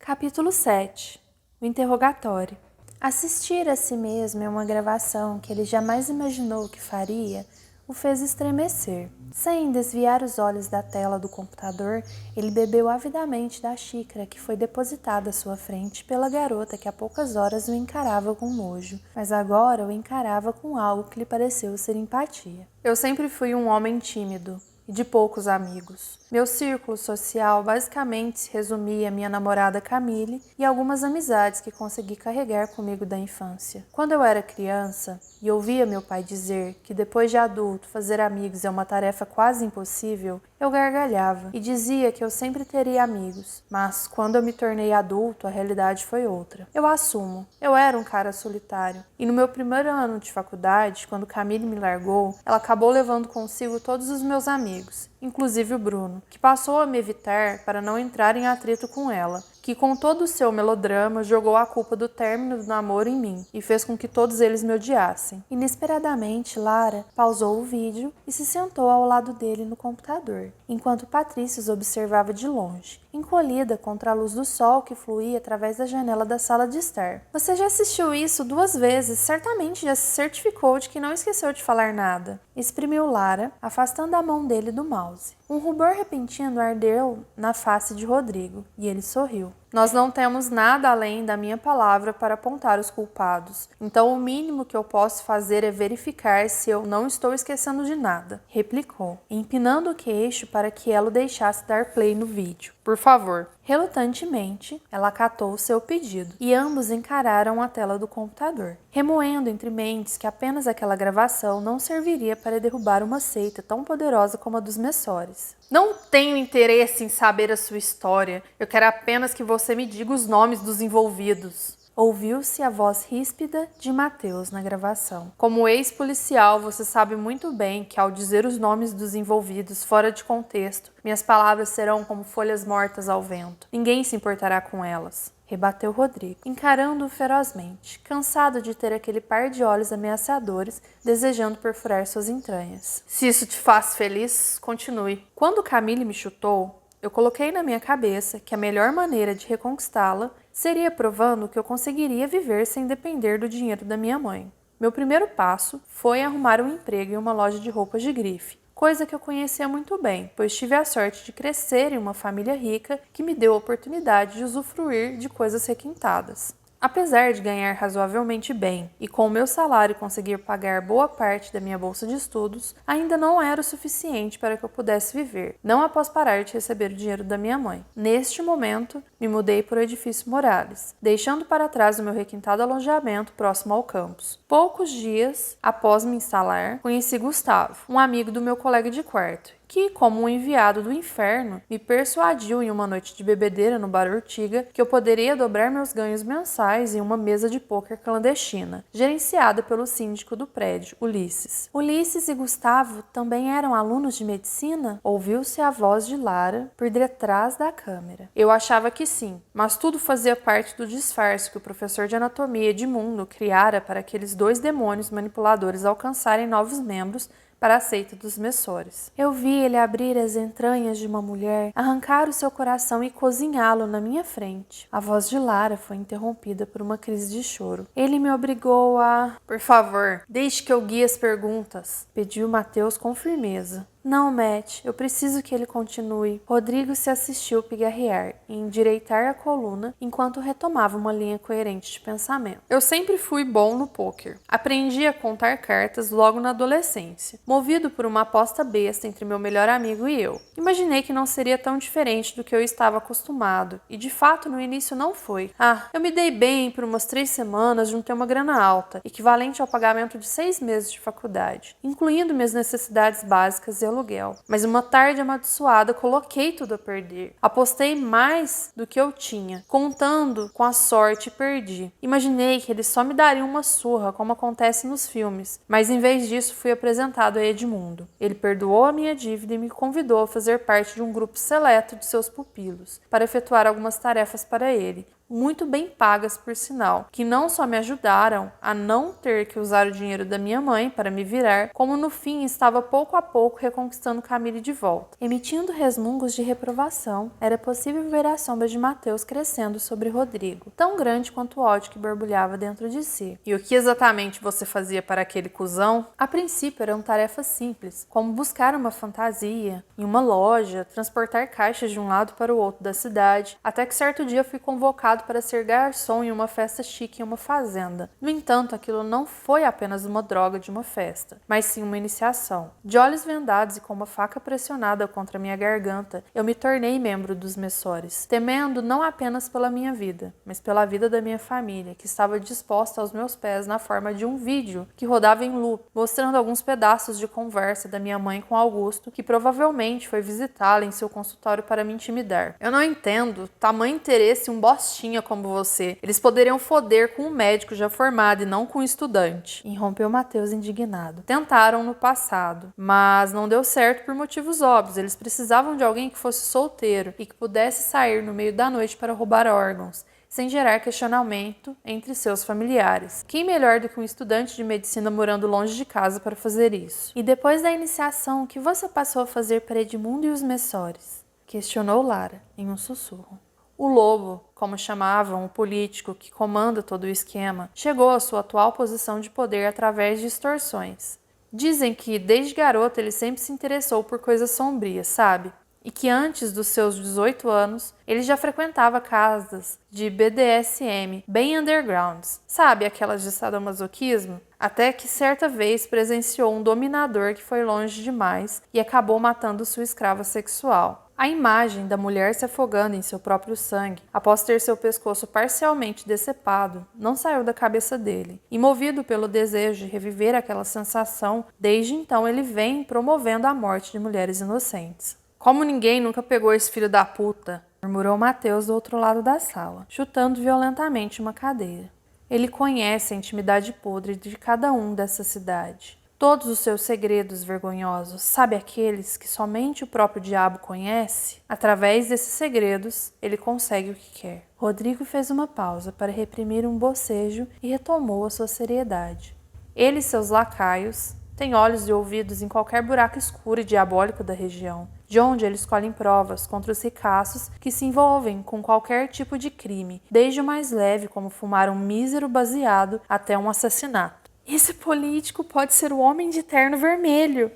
Capítulo 7. O interrogatório. Assistir a si mesmo a uma gravação que ele jamais imaginou que faria o fez estremecer. Sem desviar os olhos da tela do computador, ele bebeu avidamente da xícara que foi depositada à sua frente pela garota que há poucas horas o encarava com nojo, mas agora o encarava com algo que lhe pareceu ser empatia. Eu sempre fui um homem tímido e de poucos amigos. Meu círculo social basicamente se resumia a minha namorada Camille e algumas amizades que consegui carregar comigo da infância. Quando eu era criança e ouvia meu pai dizer que depois de adulto fazer amigos é uma tarefa quase impossível, eu gargalhava e dizia que eu sempre teria amigos, mas quando eu me tornei adulto a realidade foi outra. Eu assumo, eu era um cara solitário e no meu primeiro ano de faculdade, quando Camille me largou, ela acabou levando consigo todos os meus amigos, inclusive o Bruno, que passou a me evitar para não entrar em atrito com ela, que com todo o seu melodrama jogou a culpa do término do namoro em mim e fez com que todos eles me odiassem. Inesperadamente, Lara pausou o vídeo e se sentou ao lado dele no computador, enquanto Patrícia os observava de longe, encolhida contra a luz do sol que fluía através da janela da sala de estar. Você já assistiu isso 2 vezes, certamente já se certificou de que não esqueceu de falar nada, exprimiu Lara, afastando a mão dele do mouse. Um rubor repentino ardeu na face de Rodrigo, e ele sorriu. Nós não temos nada além da minha palavra para apontar os culpados, então o mínimo que eu posso fazer é verificar se eu não estou esquecendo de nada, replicou, empinando o queixo para que ela o deixasse dar play no vídeo. Por favor. Relutantemente, ela acatou o seu pedido, e ambos encararam a tela do computador, remoendo entre mentes que apenas aquela gravação não serviria para derrubar uma seita tão poderosa como a dos Messores. Não tenho interesse em saber a sua história, eu quero apenas que você me diga os nomes dos envolvidos. Ouviu-se a voz ríspida de Mateus na gravação. Como ex-policial, você sabe muito bem que ao dizer os nomes dos envolvidos fora de contexto, minhas palavras serão como folhas mortas ao vento. Ninguém se importará com elas. Rebateu Rodrigo, encarando-o ferozmente, cansado de ter aquele par de olhos ameaçadores, desejando perfurar suas entranhas. Se isso te faz feliz, continue. Quando Camille me chutou, eu coloquei na minha cabeça que a melhor maneira de reconquistá-la seria provando que eu conseguiria viver sem depender do dinheiro da minha mãe. Meu primeiro passo foi arrumar um emprego em uma loja de roupas de grife, coisa que eu conhecia muito bem, pois tive a sorte de crescer em uma família rica que me deu a oportunidade de usufruir de coisas requintadas. Apesar de ganhar razoavelmente bem e com o meu salário conseguir pagar boa parte da minha bolsa de estudos, ainda não era o suficiente para que eu pudesse viver, não após parar de receber o dinheiro da minha mãe. Neste momento, me mudei para o edifício Morales, deixando para trás o meu requintado alojamento próximo ao campus. Poucos dias após me instalar, conheci Gustavo, um amigo do meu colega de quarto, que, como um enviado do inferno, me persuadiu em uma noite de bebedeira no Bar Ortiga que eu poderia dobrar meus ganhos mensais em uma mesa de pôquer clandestina, gerenciada pelo síndico do prédio, Ulisses. Ulisses e Gustavo também eram alunos de medicina? Ouviu-se a voz de Lara por detrás da câmera. Eu achava que sim, mas tudo fazia parte do disfarce que o professor de anatomia Edmundo criara para aqueles 2 demônios manipuladores alcançarem novos membros para a seita dos Messores. Eu vi ele abrir as entranhas de uma mulher, arrancar o seu coração e cozinhá-lo na minha frente. A voz de Lara foi interrompida por uma crise de choro. Ele me obrigou a... Por favor, deixe que eu guie as perguntas, pediu Mateus com firmeza. Não, Matt, eu preciso que ele continue. Rodrigo se assistiu pigarrear e endireitar a coluna enquanto retomava uma linha coerente de pensamento. Eu sempre fui bom no pôquer. Aprendi a contar cartas logo na adolescência, movido por uma aposta besta entre meu melhor amigo e eu. Imaginei que não seria tão diferente do que eu estava acostumado, e de fato no início não foi. Eu me dei bem por umas 3 semanas, juntei uma grana alta, equivalente ao pagamento de 6 meses de faculdade, incluindo minhas necessidades básicas e aluguel. Mas uma tarde amaldiçoada coloquei tudo a perder. Apostei mais do que eu tinha, contando com a sorte e perdi. Imaginei que eles só me dariam uma surra, como acontece nos filmes, mas em vez disso fui apresentado a Edmundo. Ele perdoou a minha dívida e me convidou a fazer parte de um grupo seleto de seus pupilos, para efetuar algumas tarefas para ele, muito bem pagas por sinal, que não só me ajudaram a não ter que usar o dinheiro da minha mãe para me virar, como no fim estava pouco a pouco reconquistando Camille de volta. Emitindo resmungos de reprovação, era possível ver a sombra de Mateus crescendo sobre Rodrigo, tão grande quanto o ódio que borbulhava dentro de si. E o que exatamente você fazia para aquele cuzão? A princípio eram tarefas simples, como buscar uma fantasia em uma loja, transportar caixas de um lado para o outro da cidade, até que certo dia fui convocado para ser garçom em uma festa chique em uma fazenda. No entanto, aquilo não foi apenas uma droga de uma festa, mas sim uma iniciação. De olhos vendados e com uma faca pressionada contra minha garganta, eu me tornei membro dos Messores, temendo não apenas pela minha vida, mas pela vida da minha família, que estava disposta aos meus pés na forma de um vídeo que rodava em loop, mostrando alguns pedaços de conversa da minha mãe com Augusto, que provavelmente foi visitá-la em seu consultório para me intimidar. Eu não entendo tamanho interesse em um bostinha como você. Eles poderiam foder com um médico já formado e não com um estudante. Irrompeu Mateus indignado. Tentaram no passado, mas não deu certo por motivos óbvios. Eles precisavam de alguém que fosse solteiro e que pudesse sair no meio da noite para roubar órgãos, sem gerar questionamento entre seus familiares. Quem melhor do que um estudante de medicina morando longe de casa para fazer isso? E depois da iniciação, o que você passou a fazer para Edmundo e os Messores? Questionou Lara, em um sussurro. O lobo, como chamavam o político que comanda todo o esquema, chegou à sua atual posição de poder através de extorsões. Dizem que, desde garoto, ele sempre se interessou por coisas sombrias, sabe? E que antes dos seus 18 anos, ele já frequentava casas de BDSM bem undergrounds, sabe, aquelas de sadomasoquismo? Até que certa vez presenciou um dominador que foi longe demais e acabou matando sua escrava sexual. A imagem da mulher se afogando em seu próprio sangue, após ter seu pescoço parcialmente decepado, não saiu da cabeça dele. E movido pelo desejo de reviver aquela sensação, desde então ele vem promovendo a morte de mulheres inocentes. Como ninguém nunca pegou esse filho da puta, murmurou Mateus do outro lado da sala, chutando violentamente uma cadeira. Ele conhece a intimidade podre de cada um dessa cidade. Todos os seus segredos vergonhosos, sabe aqueles que somente o próprio diabo conhece? Através desses segredos, ele consegue o que quer. Rodrigo fez uma pausa para reprimir um bocejo e retomou a sua seriedade. Ele e seus lacaios têm olhos e ouvidos em qualquer buraco escuro e diabólico da região, de onde eles colhem provas contra os ricaços que se envolvem com qualquer tipo de crime, desde o mais leve, como fumar um mísero baseado, até um assassinato. Esse político pode ser o homem de terno vermelho.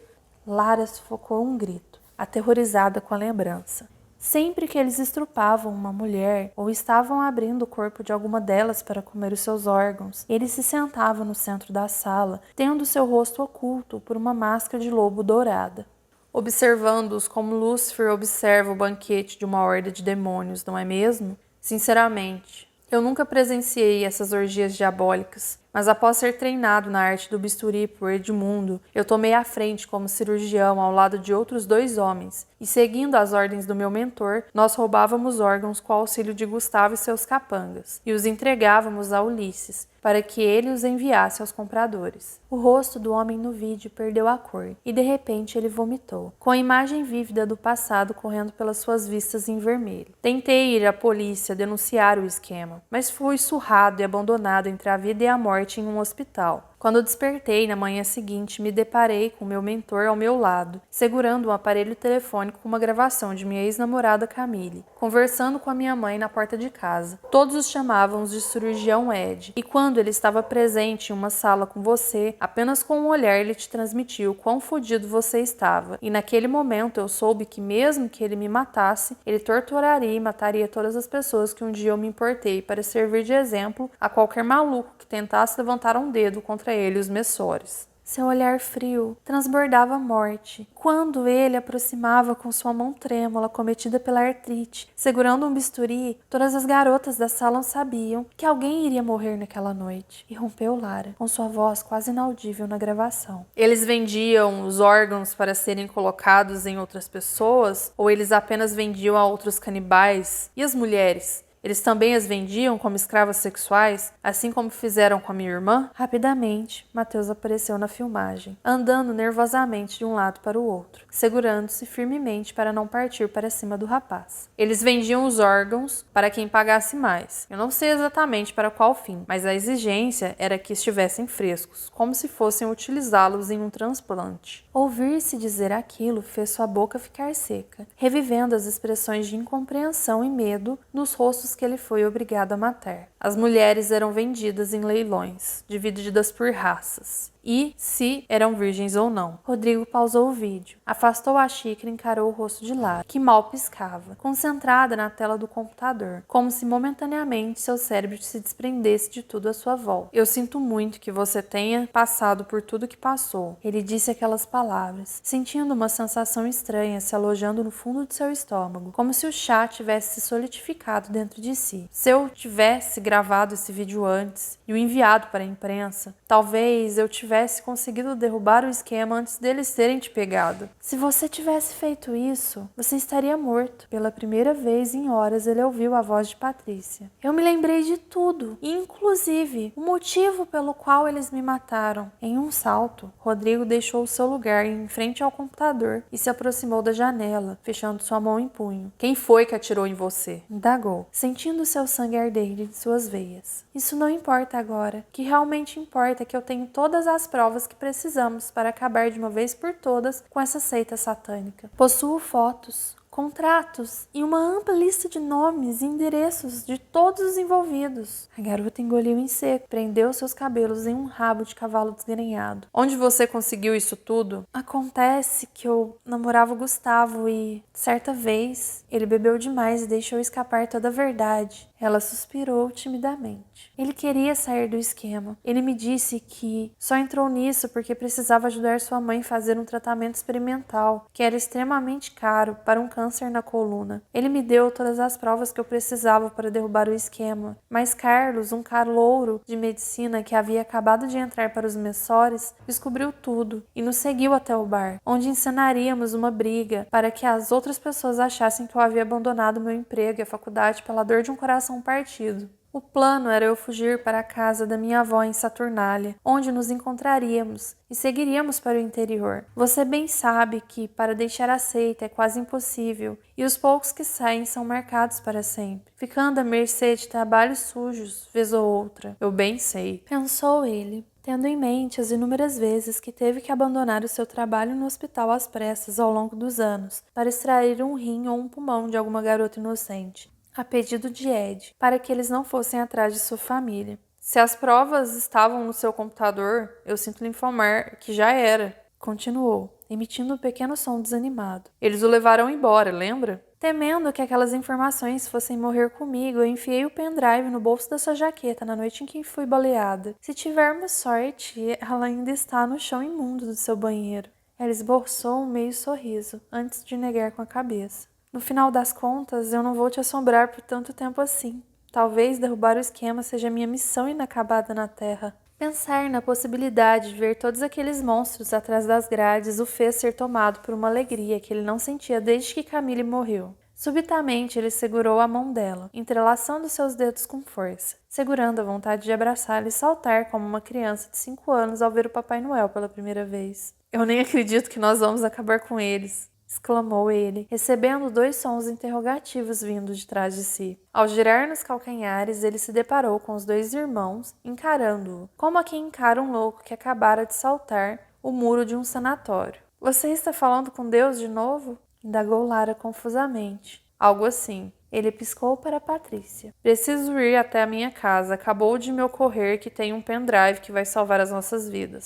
Lara sufocou um grito, aterrorizada com a lembrança. Sempre que eles estrupavam uma mulher ou estavam abrindo o corpo de alguma delas para comer os seus órgãos, ele se sentava no centro da sala, tendo seu rosto oculto por uma máscara de lobo dourada. Observando-os como Lúcifer observa o banquete de uma horda de demônios, não é mesmo? Sinceramente, eu nunca presenciei essas orgias diabólicas, mas após ser treinado na arte do bisturi por Edmundo, eu tomei a frente como cirurgião ao lado de outros 2 homens, e seguindo as ordens do meu mentor, nós roubávamos órgãos com o auxílio de Gustavo e seus capangas, e os entregávamos a Ulisses, para que ele os enviasse aos compradores. O rosto do homem no vídeo perdeu a cor, e de repente ele vomitou, com a imagem vívida do passado correndo pelas suas vistas em vermelho. Tentei ir à polícia denunciar o esquema, mas fui surrado e abandonado entre a vida e a morte em um hospital. Quando despertei na manhã seguinte, me deparei com meu mentor ao meu lado, segurando um aparelho telefônico com uma gravação de minha ex-namorada Camille, conversando com a minha mãe na porta de casa. Todos os chamávamos de cirurgião Ed, e quando ele estava presente em uma sala com você, apenas com um olhar ele te transmitiu quão fodido você estava, e naquele momento eu soube que mesmo que ele me matasse, ele torturaria e mataria todas as pessoas que um dia eu me importei para servir de exemplo a qualquer maluco que tentasse levantar um dedo contra ele e os Messores. Seu olhar frio transbordava morte, quando ele aproximava com sua mão trêmula, cometida pela artrite, segurando um bisturi. Todas as garotas da sala sabiam que alguém iria morrer naquela noite. Irrompeu Lara, com sua voz quase inaudível na gravação. Eles vendiam os órgãos para serem colocados em outras pessoas? Ou eles apenas vendiam a outros canibais? E as mulheres? Eles também as vendiam como escravas sexuais, assim como fizeram com a minha irmã? Rapidamente, Mateus apareceu na filmagem, andando nervosamente de um lado para o outro, segurando-se firmemente para não partir para cima do rapaz. Eles vendiam os órgãos para quem pagasse mais. Eu não sei exatamente para qual fim, mas a exigência era que estivessem frescos, como se fossem utilizá-los em um transplante. Ouvir-se dizer aquilo fez sua boca ficar seca, revivendo as expressões de incompreensão e medo nos rostos que ele foi obrigado a matar. As mulheres eram vendidas em leilões, divididas por raças, e se eram virgens ou não. Rodrigo pausou o vídeo, afastou a xícara e encarou o rosto de Lara, que mal piscava, concentrada na tela do computador, como se momentaneamente seu cérebro se desprendesse de tudo à sua volta. Eu sinto muito que você tenha passado por tudo que passou. Ele disse aquelas palavras, sentindo uma sensação estranha se alojando no fundo de seu estômago, como se o chá tivesse se solidificado dentro de si. Se eu tivesse gravado esse vídeo antes e o enviado para a imprensa, talvez eu tivesse conseguido derrubar o esquema antes deles terem te pegado. Se você tivesse feito isso, você estaria morto. Pela primeira vez em horas ele ouviu a voz de Patrícia. Eu me lembrei de tudo, inclusive o motivo pelo qual eles me mataram. Em um salto, Rodrigo deixou o seu lugar em frente ao computador e se aproximou da janela, fechando sua mão em punho. Quem foi que atirou em você? Indagou, sentindo seu sangue arder de suas veias. Isso não importa agora. O que realmente importa é que eu tenho todas as provas que precisamos para acabar de uma vez por todas com essa seita satânica. Possuo fotos, contratos e uma ampla lista de nomes e endereços de todos os envolvidos. A garota engoliu em seco, prendeu seus cabelos em um rabo de cavalo desgrenhado. Onde você conseguiu isso tudo? Acontece que eu namorava o Gustavo e, certa vez, ele bebeu demais e deixou escapar toda a verdade. Ela suspirou timidamente. Ele queria sair do esquema. Ele me disse que só entrou nisso porque precisava ajudar sua mãe a fazer um tratamento experimental, que era extremamente caro para um câncer na coluna. Ele me deu todas as provas que eu precisava para derrubar o esquema. Mas Carlos, um calouro de medicina que havia acabado de entrar para os Messores, descobriu tudo e nos seguiu até o bar, onde encenaríamos uma briga para que as outras pessoas achassem que eu havia abandonado meu emprego e a faculdade pela dor de um coração partido. O plano era eu fugir para a casa da minha avó em Saturnália, onde nos encontraríamos e seguiríamos para o interior. Você bem sabe que para deixar a seita é quase impossível e os poucos que saem são marcados para sempre, ficando à mercê de trabalhos sujos, vez ou outra. Eu bem sei, pensou ele, tendo em mente as inúmeras vezes que teve que abandonar o seu trabalho no hospital às pressas ao longo dos anos para extrair um rim ou um pulmão de alguma garota inocente, a pedido de Ed, para que eles não fossem atrás de sua família. Se as provas estavam no seu computador, eu sinto lhe informar que já era, continuou, emitindo um pequeno som desanimado. Eles o levaram embora, lembra? Temendo que aquelas informações fossem morrer comigo, eu enfiei o pendrive no bolso da sua jaqueta na noite em que fui baleada. Se tivermos sorte, ela ainda está no chão imundo do seu banheiro. Ela esboçou um meio sorriso, antes de negar com a cabeça. No final das contas, eu não vou te assombrar por tanto tempo assim. Talvez derrubar o esquema seja minha missão inacabada na Terra. Pensar na possibilidade de ver todos aqueles monstros atrás das grades o fez ser tomado por uma alegria que ele não sentia desde que Camille morreu. Subitamente, ele segurou a mão dela, entrelaçando seus dedos com força, segurando a vontade de abraçá-la e saltar como uma criança de 5 anos ao ver o Papai Noel pela primeira vez. Eu nem acredito que nós vamos acabar com eles, exclamou ele, recebendo 2 sons interrogativos vindo de trás de si. Ao girar nos calcanhares, ele se deparou com os 2 irmãos, encarando-o, como a quem encara um louco que acabara de saltar o muro de um sanatório. Você está falando com Deus de novo? Indagou Lara confusamente. Algo assim. Ele piscou para Patrícia. Preciso ir até a minha casa. Acabou de me ocorrer que tem um pendrive que vai salvar as nossas vidas.